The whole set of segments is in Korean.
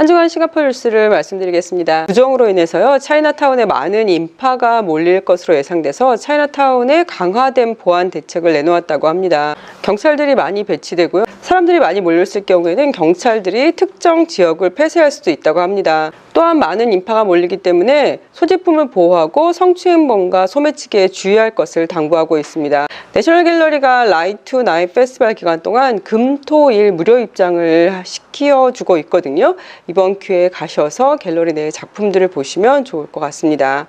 한 주간 싱가포르 뉴스를 말씀드리겠습니다. 부정으로 인해서요, 차이나타운에 많은 인파가 몰릴 것으로 예상돼서 차이나타운에 강화된 보안 대책을 내놓았다고 합니다. 경찰들이 많이 배치되고요. 사람들이 많이 몰렸을 경우에는 경찰들이 특정 지역을 폐쇄할 수도 있다고 합니다. 또한 많은 인파가 몰리기 때문에 소지품을 보호하고 성추행범과 소매치기에 주의할 것을 당부하고 있습니다. 내셔널 갤러리가 라이트 나잇 페스티벌 기간 동안 금, 토, 일 무료 입장을 시켜주고 있거든요. 이번 기회에 가셔서 갤러리 내 작품들을 보시면 좋을 것 같습니다.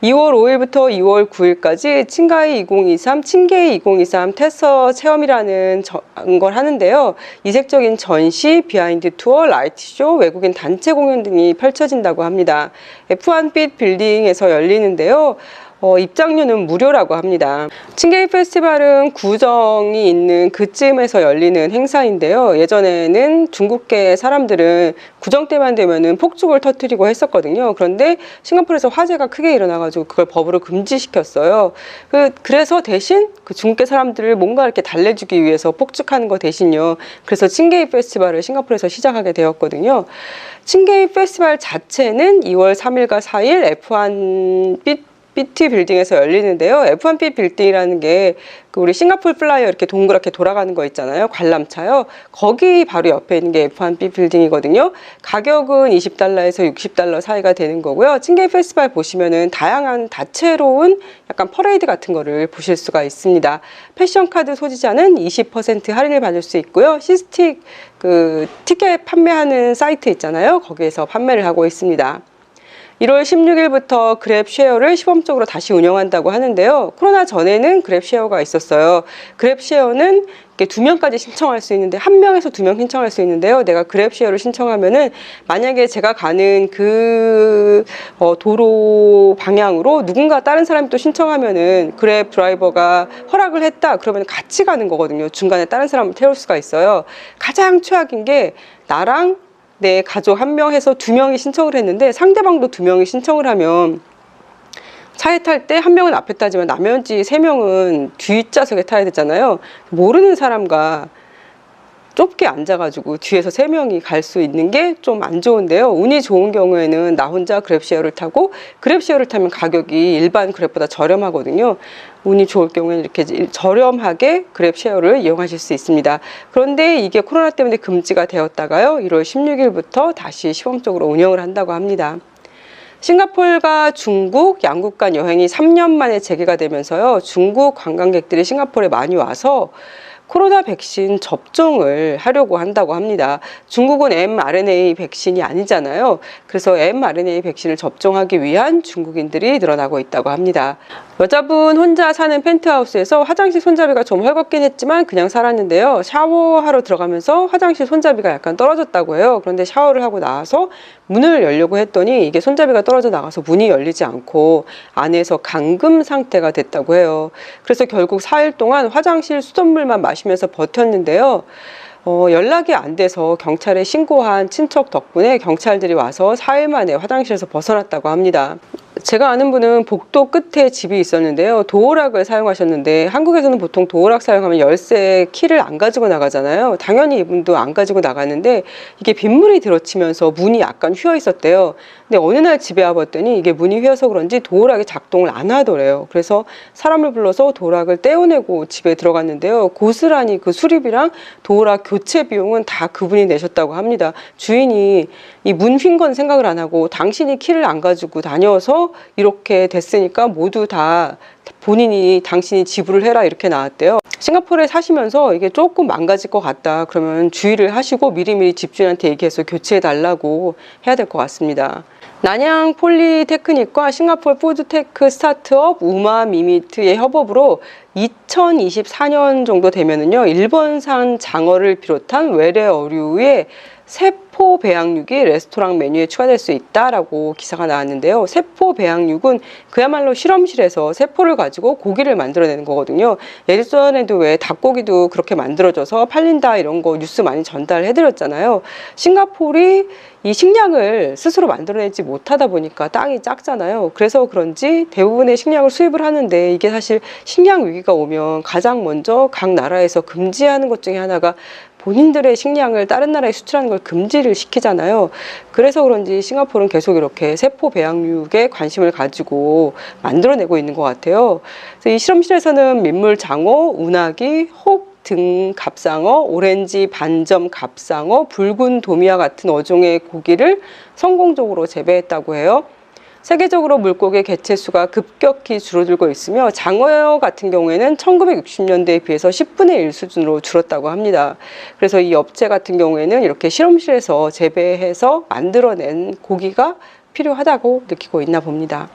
2월 5일부터 2월 9일까지 칭가이 2023, 칭게이 2023 테서 체험이라는 걸 하는데요. 이색적인 전시, 비하인드 투어, 라이트 쇼, 외국인 단체 공연 등이 펼쳐진다고 합니다. F1빛 빌딩에서 열리는데요. 입장료는 무료라고 합니다. 칭게이 페스티벌은 구정이 있는 그쯤에서 열리는 행사인데요. 예전에는 중국계 사람들은 구정 때만 되면은 폭죽을 터뜨리고 했었거든요. 그런데 싱가포르에서 화재가 크게 일어나가지고 그걸 법으로 금지시켰어요. 그래서 대신 그 중국계 사람들을 뭔가 이렇게 달래주기 위해서 폭죽하는 거 대신요. 그래서 칭게이 페스티벌을 싱가포르에서 시작하게 되었거든요. 칭게이 페스티벌 자체는 2월 3일과 4일 F1빛 BT 빌딩에서 열리는데요. F1빛 빌딩이라는 게 우리 싱가포르 플라이어 이렇게 동그랗게 돌아가는 거 있잖아요. 관람차요. 거기 바로 옆에 있는 게 F1빛 빌딩이거든요. 가격은 $20에서 $60 사이가 되는 거고요. 칭게이 페스티벌 보시면은 다양한 다채로운 약간 퍼레이드 같은 거를 보실 수가 있습니다. 패션 카드 소지자는 20% 할인을 받을 수 있고요. 시스틱 티켓 판매하는 사이트 있잖아요. 거기에서 판매를 하고 있습니다. 1월 16일부터 그랩 쉐어를 시범적으로 다시 운영한다고 하는데요. 코로나 전에는 그랩 쉐어가 있었어요. 그랩 쉐어는 2명까지 신청할 수 있는데 1명에서 2명 신청할 수 있는데요. 내가 그랩 쉐어를 신청하면은 만약에 제가 가는 그 도로 방향으로 누군가 다른 사람이 또 신청하면은 그랩 드라이버가 허락을 했다 그러면 같이 가는 거거든요. 중간에 다른 사람을 태울 수가 있어요. 가장 최악인 게 나랑 내 가족 1명 해서 2명이 신청을 했는데 상대방도 2명이 신청을 하면 차에 탈 때 1명은 앞에 타지만 나머지 3명은 뒷좌석에 타야 되잖아요. 모르는 사람과 좁게 앉아가지고 뒤에서 3명이 갈 수 있는 게 좀 안 좋은데요. 운이 좋은 경우에는 나 혼자 그랩쉐어를 타고 그랩쉐어를 타면 가격이 일반 그랩보다 저렴하거든요. 운이 좋을 경우에는 이렇게 저렴하게 그랩쉐어를 이용하실 수 있습니다. 그런데 이게 코로나 때문에 금지가 되었다가요. 1월 16일부터 다시 시범적으로 운영을 한다고 합니다. 싱가포르가 중국, 양국 간 여행이 3년 만에 재개가 되면서요. 중국 관광객들이 싱가포르에 많이 와서 코로나 백신 접종을 하려고 한다고 합니다. 중국은 mRNA 백신이 아니잖아요. 그래서 mRNA 백신을 접종하기 위한 중국인들이 늘어나고 있다고 합니다. 여자분 혼자 사는 펜트하우스에서 화장실 손잡이가 좀 헐겁긴 했지만 그냥 살았는데요. 샤워하러 들어가면서 화장실 손잡이가 약간 떨어졌다고 해요. 그런데 샤워를 하고 나와서 문을 열려고 했더니 이게 손잡이가 떨어져 나가서 문이 열리지 않고 안에서 감금 상태가 됐다고 해요. 그래서 결국 4일 동안 화장실 수돗물만 마시면서 버텼는데요. 연락이 안 돼서 경찰에 신고한 친척 덕분에 경찰들이 와서 4일 만에 화장실에서 벗어났다고 합니다. 제가 아는 분은 복도 끝에 집이 있었는데요. 도어락을 사용하셨는데 한국에서는 보통 도어락 사용하면 열쇠 키를 안 가지고 나가잖아요. 당연히 이분도 안 가지고 나갔는데 이게 빗물이 들어치면서 문이 약간 휘어 있었대요. 근데 어느 날 집에 와봤더니 이게 문이 휘어서 그런지 도어락이 작동을 안 하더래요. 그래서 사람을 불러서 도어락을 떼어내고 집에 들어갔는데요. 고스란히 그 수리비랑 도어락 교체 비용은 다 그분이 내셨다고 합니다. 주인이 이 문 휜 건 생각을 안 하고 당신이 키를 안 가지고 다녀서 이렇게 됐으니까 모두 다 당신이 지불을 해라 이렇게 나왔대요. 싱가포르에 사시면서 이게 조금 망가질 것 같다 그러면 주의를 하시고 미리미리 집주인한테 얘기해서 교체해 달라고 해야 될 것 같습니다. 난양 폴리테크닉과 싱가포르 푸드테크 스타트업 우마미미트의 협업으로 2024년 정도 되면은요, 일본산 장어를 비롯한 외래 어류의 세포 배양육이 레스토랑 메뉴에 추가될 수 있다라고 기사가 나왔는데요. 세포 배양육은 그야말로 실험실에서 세포를 가지고 고기를 만들어내는 거거든요. 예전에도 왜 닭고기도 그렇게 만들어져서 팔린다 이런 거 뉴스 많이 전달해드렸잖아요. 싱가포르이 이 식량을 스스로 만들어내지 못하다 보니까 땅이 작잖아요. 그래서 그런지 대부분의 식량을 수입을 하는데 이게 사실 식량 위기가 오면 가장 먼저 각 나라에서 금지하는 것 중에 하나가 본인들의 식량을 다른 나라에 수출하는 걸 금지를 시키잖아요. 그래서 그런지 싱가포르는 계속 이렇게 세포 배양육에 관심을 가지고 만들어내고 있는 것 같아요. 그래서 이 실험실에서는 민물장어, 운하기, 혹 등 갑상어, 오렌지 반점 갑상어, 붉은 도미와 같은 어종의 고기를 성공적으로 재배했다고 해요. 세계적으로 물고기 개체수가 급격히 줄어들고 있으며 장어 같은 경우에는 1960년대에 비해서 10분의 1 수준으로 줄었다고 합니다. 그래서 이 업체 같은 경우에는 이렇게 실험실에서 재배해서 만들어낸 고기가 필요하다고 느끼고 있나 봅니다.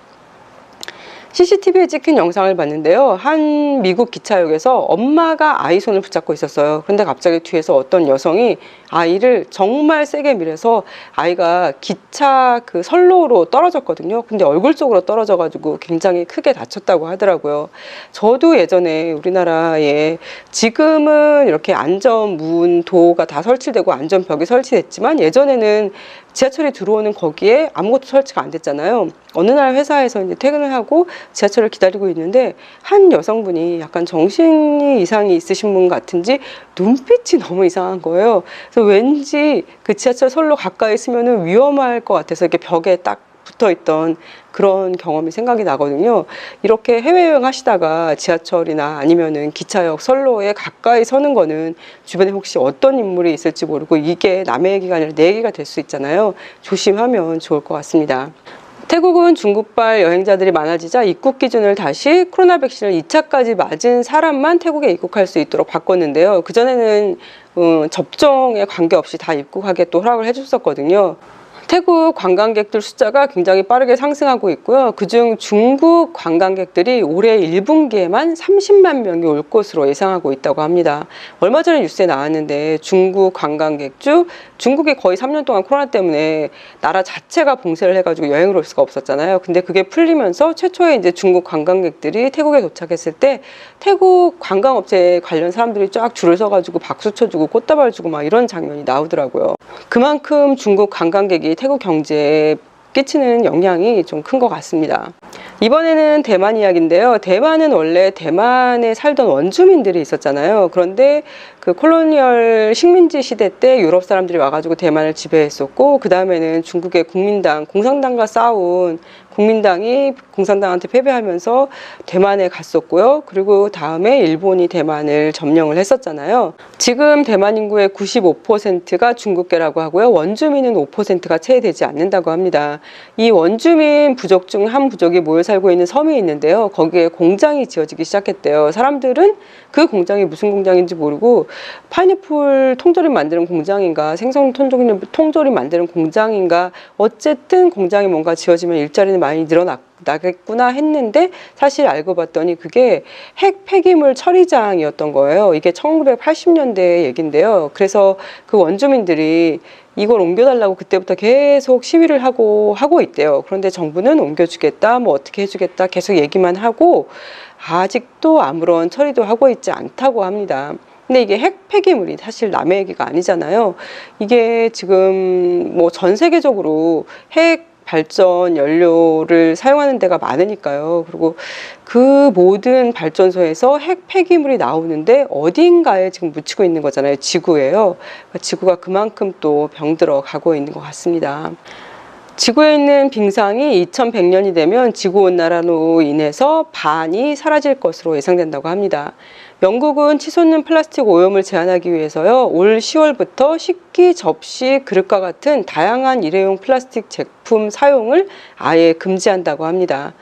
CCTV에 찍힌 영상을 봤는데요. 한 미국 기차역에서 엄마가 아이 손을 붙잡고 있었어요. 그런데 갑자기 뒤에서 어떤 여성이 아이를 정말 세게 밀어서 아이가 기차 그 선로로 떨어졌거든요. 근데 얼굴 쪽으로 떨어져가지고 굉장히 크게 다쳤다고 하더라고요. 저도 예전에 우리나라에 지금은 이렇게 안전문도가 다 설치되고 안전벽이 설치됐지만 예전에는 지하철이 들어오는 거기에 아무것도 설치가 안 됐잖아요. 어느 날 회사에서 이제 퇴근을 하고 지하철을 기다리고 있는데 한 여성분이 약간 정신이 이상이 있으신 분 같은지 눈빛이 너무 이상한 거예요. 그래서 왠지 그 지하철 선로 가까이 있으면 위험할 것 같아서 이렇게 벽에 딱 붙어 있던 그런 경험이 생각이 나거든요. 이렇게 해외여행 하시다가 지하철이나 아니면은 기차역 선로에 가까이 서는 거는 주변에 혹시 어떤 인물이 있을지 모르고 이게 남의 얘기가 아니라 내 얘기가 될 수 있잖아요. 조심하면 좋을 것 같습니다. 태국은 중국발 여행자들이 많아지자 입국 기준을 다시 코로나 백신을 2차까지 맞은 사람만 태국에 입국할 수 있도록 바꿨는데요. 그전에는 접종에 관계없이 다 입국하게 또 허락을 해줬었거든요. 태국 관광객들 숫자가 굉장히 빠르게 상승하고 있고요. 그중 중국 관광객들이 올해 1분기에만 30만 명이 올 것으로 예상하고 있다고 합니다. 얼마 전에 뉴스에 나왔는데 중국 관광객 중 중국이 거의 3년 동안 코로나 때문에 나라 자체가 봉쇄를 해가지고 여행을 올 수가 없었잖아요. 근데 그게 풀리면서 최초에 이제 중국 관광객들이 태국에 도착했을 때 태국 관광업체 관련 사람들이 쫙 줄을 서가지고 박수 쳐주고 꽃다발 주고 막 이런 장면이 나오더라고요. 그만큼 중국 관광객이 태국 경제에 끼치는 영향이 좀 큰 것 같습니다. 이번에는 대만 이야기인데요. 대만은 원래 대만에 살던 원주민들이 있었잖아요. 그런데 그 콜로니얼 식민지 시대 때 유럽 사람들이 와가지고 대만을 지배했었고, 그 다음에는 중국의 국민당, 공산당과 싸운 국민당이 공산당한테 패배하면서 대만에 갔었고요. 그리고 다음에 일본이 대만을 점령을 했었잖아요. 지금 대만 인구의 95%가 중국계라고 하고요. 원주민은 5%가 채 되지 않는다고 합니다. 이 원주민 부족 중 한 부족이 모여 살고 있는 섬이 있는데요. 거기에 공장이 지어지기 시작했대요. 사람들은 그 공장이 무슨 공장인지 모르고 파인애플 통조림 만드는 공장인가 생선 통조림 만드는 공장인가 어쨌든 공장이 뭔가 지어지면 일자리는 많이 늘어나겠구나 했는데 사실 알고 봤더니 그게 핵 폐기물 처리장이었던 거예요. 이게 1980년대 얘긴데요. 그래서 그 원주민들이 이걸 옮겨달라고 그때부터 계속 시위를 하고 있대요. 그런데 정부는 옮겨주겠다, 뭐 어떻게 해주겠다 계속 얘기만 하고 아직도 아무런 처리도 하고 있지 않다고 합니다. 근데 이게 핵 폐기물이 사실 남의 얘기가 아니잖아요. 이게 지금 뭐 전 세계적으로 핵 발전 연료를 사용하는 데가 많으니까요. 그리고 그 모든 발전소에서 핵 폐기물이 나오는데 어딘가에 지금 묻히고 있는 거잖아요. 지구예요. 그러니까 지구가 그만큼 또 병들어 가고 있는 것 같습니다. 지구에 있는 빙상이 2100년이 되면 지구온난화로 인해서 반이 사라질 것으로 예상된다고 합니다. 영국은 치솟는 플라스틱 오염을 제한하기 위해서요, 올 10월부터 식기, 접시, 그릇과 같은 다양한 일회용 플라스틱 제품 사용을 아예 금지한다고 합니다.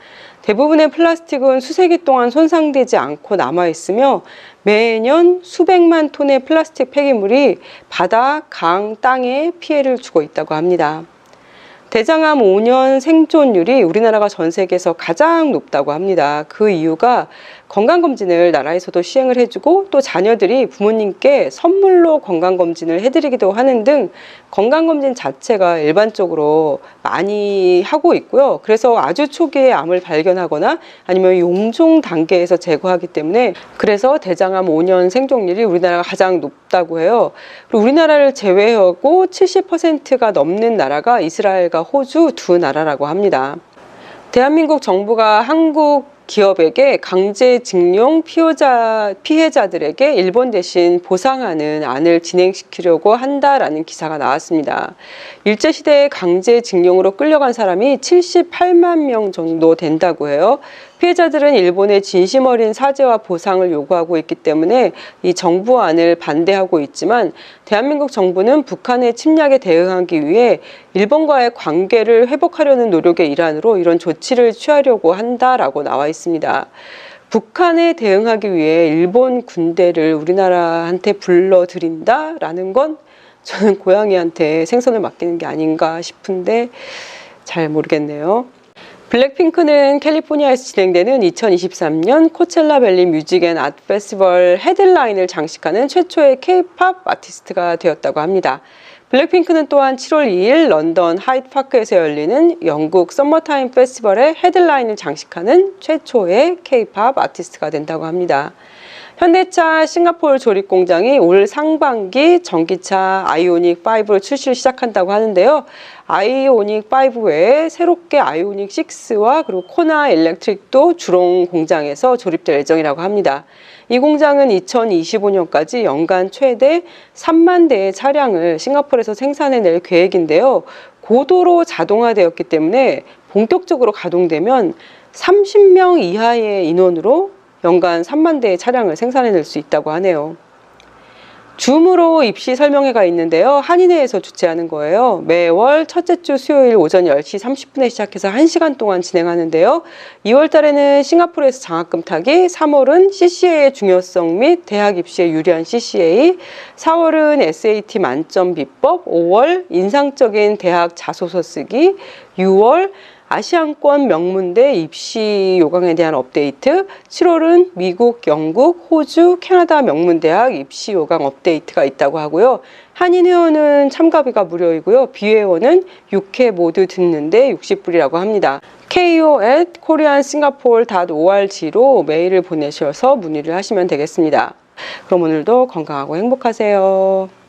대부분의 플라스틱은 수세기 동안 손상되지 않고 남아있으며 매년 수백만 톤의 플라스틱 폐기물이 바다, 강, 땅에 피해를 주고 있다고 합니다. 대장암 5년 생존율이 우리나라가 전 세계에서 가장 높다고 합니다. 그 이유가 건강검진을 나라에서도 시행을 해주고 또 자녀들이 부모님께 선물로 건강검진을 해드리기도 하는 등 건강검진 자체가 일반적으로 많이 하고 있고요. 그래서 아주 초기에 암을 발견하거나 아니면 용종 단계에서 제거하기 때문에 그래서 대장암 5년 생존율이 우리나라가 가장 높다고 해요. 그리고 우리나라를 제외하고 70%가 넘는 나라가 이스라엘과 호주 두 나라라고 합니다. 대한민국 정부가 한국 기업에게 강제징용 피해자들에게 일본 대신 보상하는 안을 진행시키려고 한다라는 기사가 나왔습니다. 일제시대에 강제징용으로 끌려간 사람이 78만 명 정도 된다고 해요. 피해자들은 일본의 진심 어린 사죄와 보상을 요구하고 있기 때문에 이 정부안을 반대하고 있지만 대한민국 정부는 북한의 침략에 대응하기 위해 일본과의 관계를 회복하려는 노력의 일환으로 이런 조치를 취하려고 한다라고 나와 있습니다. 북한에 대응하기 위해 일본 군대를 우리나라한테 불러들인다라는 건 저는 고양이한테 생선을 맡기는 게 아닌가 싶은데 잘 모르겠네요. 블랙핑크는 캘리포니아에서 진행되는 2023년 코첼라 밸리 뮤직 앤 아트 페스티벌 헤드라인을 장식하는 최초의 K-팝 아티스트가 되었다고 합니다. 블랙핑크는 또한 7월 2일 런던 하이드파크에서 열리는 영국 서머타임 페스티벌의 헤드라인을 장식하는 최초의 K-팝 아티스트가 된다고 합니다. 현대차 싱가포르 조립 공장이 올 상반기 전기차 아이오닉 5를 출시를 시작한다고 하는데요. 아이오닉 5 외에 새롭게 아이오닉 6와 그리고 코나 일렉트릭도 주롱 공장에서 조립될 예정이라고 합니다. 이 공장은 2025년까지 연간 최대 3만 대의 차량을 싱가포르에서 생산해낼 계획인데요. 고도로 자동화되었기 때문에 본격적으로 가동되면 30명 이하의 인원으로 연간 3만 대의 차량을 생산해낼 수 있다고 하네요. 줌으로 입시 설명회가 있는데요. 한인회에서 주최하는 거예요. 매월 첫째 주 수요일 오전 10시 30분에 시작해서 1시간 동안 진행하는데요. 2월 달에는 싱가포르에서 장학금 타기, 3월은 CCA의 중요성 및 대학 입시에 유리한 CCA, 4월은 SAT 만점 비법, 5월 인상적인 대학 자소서 쓰기, 6월 아시안권 명문대 입시 요강에 대한 업데이트, 7월은 미국, 영국, 호주, 캐나다 명문대학 입시 요강 업데이트가 있다고 하고요. 한인 회원은 참가비가 무료이고요. 비회원은 6회 모두 듣는데 60불이라고 합니다. ko@koreansingapore.org로 메일을 보내셔서 문의를 하시면 되겠습니다. 그럼 오늘도 건강하고 행복하세요.